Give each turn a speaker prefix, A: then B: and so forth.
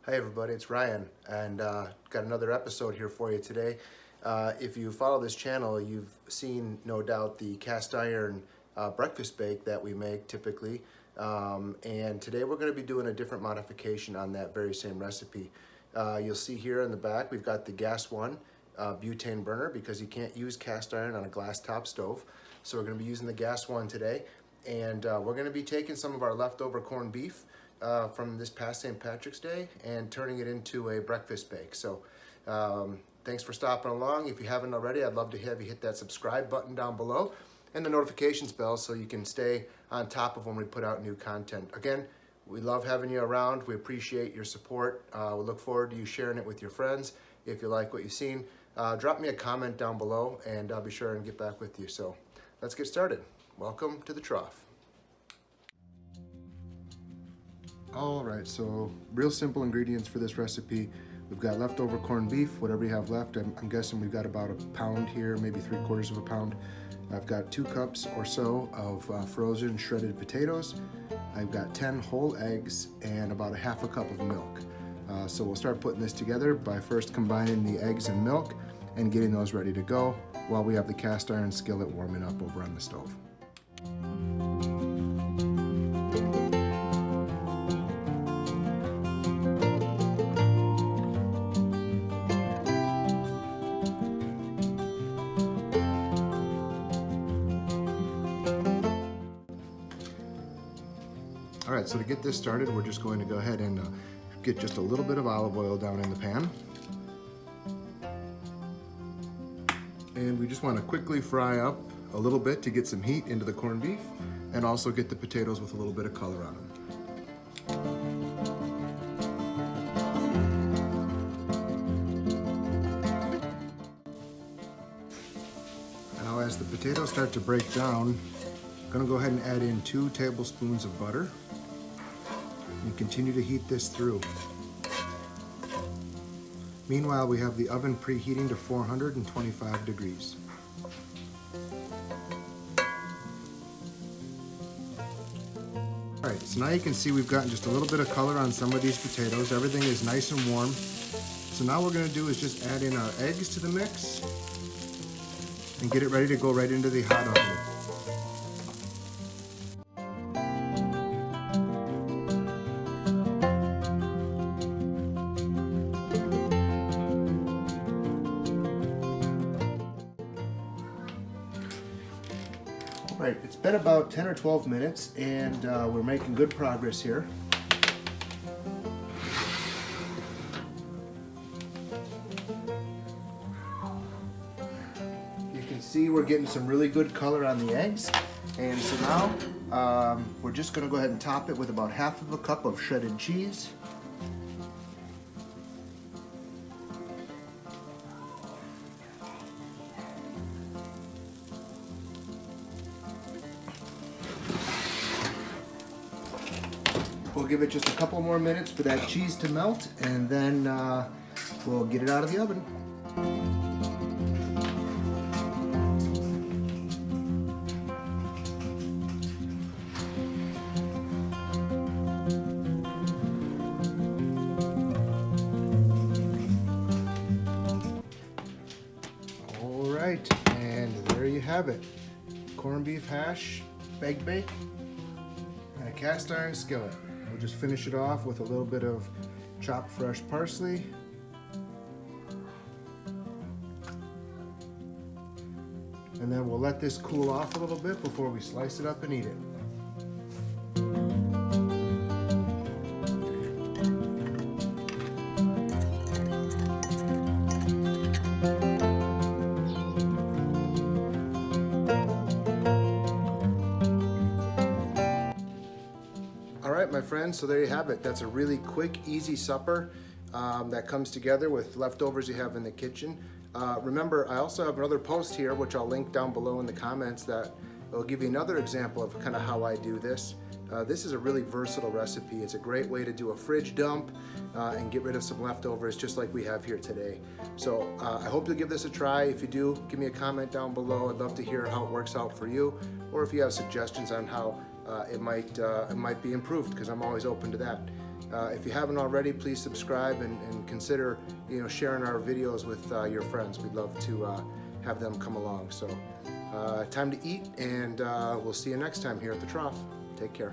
A: Hi everybody, it's Ryan, and got another episode here for you today. If you follow this channel, you've seen, no doubt, the cast iron breakfast bake that we make typically. And today we're going to be doing a different modification on that very same recipe. You'll see here in the back we've got the gas one butane burner because you can't use cast iron on a glass top stove. So we're going to be using the gas one today, and we're going to be taking some of our leftover corned beef from this past St. Patrick's Day and turning it into a breakfast bake. So thanks for stopping along. If you haven't already, I'd love to have you hit that subscribe button down below and the notifications bell so you can stay on top of when we put out new content. Again, we love having you around. We appreciate your support. We look forward to you sharing it with your friends. If you like what you've seen, drop me a comment down below and I'll be sure and get back with you. So let's get started. Welcome to the trough. All right, so real simple ingredients for this recipe. We've got leftover corned beef, whatever you have left. I'm guessing we've got about a pound here, maybe 3/4 of a pound. I've got 2 cups or so of frozen shredded potatoes. I've got 10 whole eggs and about a half a cup of milk. So we'll start putting this together by first combining the eggs and milk and getting those ready to go while we have the cast iron skillet warming up over on the stove. All right, so to get this started, we're just going to go ahead and get just a little bit of olive oil down in the pan. And we just want to quickly fry up a little bit to get some heat into the corned beef and also get the potatoes with a little bit of color on them. Now as the potatoes start to break down, I'm going to go ahead and add in 2 tablespoons of butter and continue to heat this through. Meanwhile, we have the oven preheating to 425 degrees. All right, so now you can see we've gotten just a little bit of color on some of these potatoes. Everything is nice and warm. So now what we're going to do is just add in our eggs to the mix and get it ready to go right into the hot oven. Right, it's been about 10 or 12 minutes and we're making good progress here. You can see we're getting some really good color on the eggs, and so now we're just going to go ahead and top it with about half of a cup of shredded cheese. We'll give it just a couple more minutes for that cheese to melt, and then we'll get it out of the oven. All right, and there you have it. Corned beef hash, egg bake, and a cast iron skillet. We'll just finish it off with a little bit of chopped fresh parsley. And then we'll let this cool off a little bit before we slice it up and eat it. All right, my friends, so there you have it. That's a really quick, easy supper that comes together with leftovers you have in the kitchen. Remember, I also have another post here, which I'll link down below in the comments, that will give you another example of kind of how I do this. This is a really versatile recipe. It's a great way to do a fridge dump and get rid of some leftovers just like we have here today. So I hope you'll give this a try. If you do, give me a comment down below. I'd love to hear how it works out for you, or if you have suggestions on how it might be improved, because I'm always open to that. If you haven't already, please subscribe and consider sharing our videos with your friends. We'd love to have them come along. So time to eat, and we'll see you next time here at the Trough. Take care.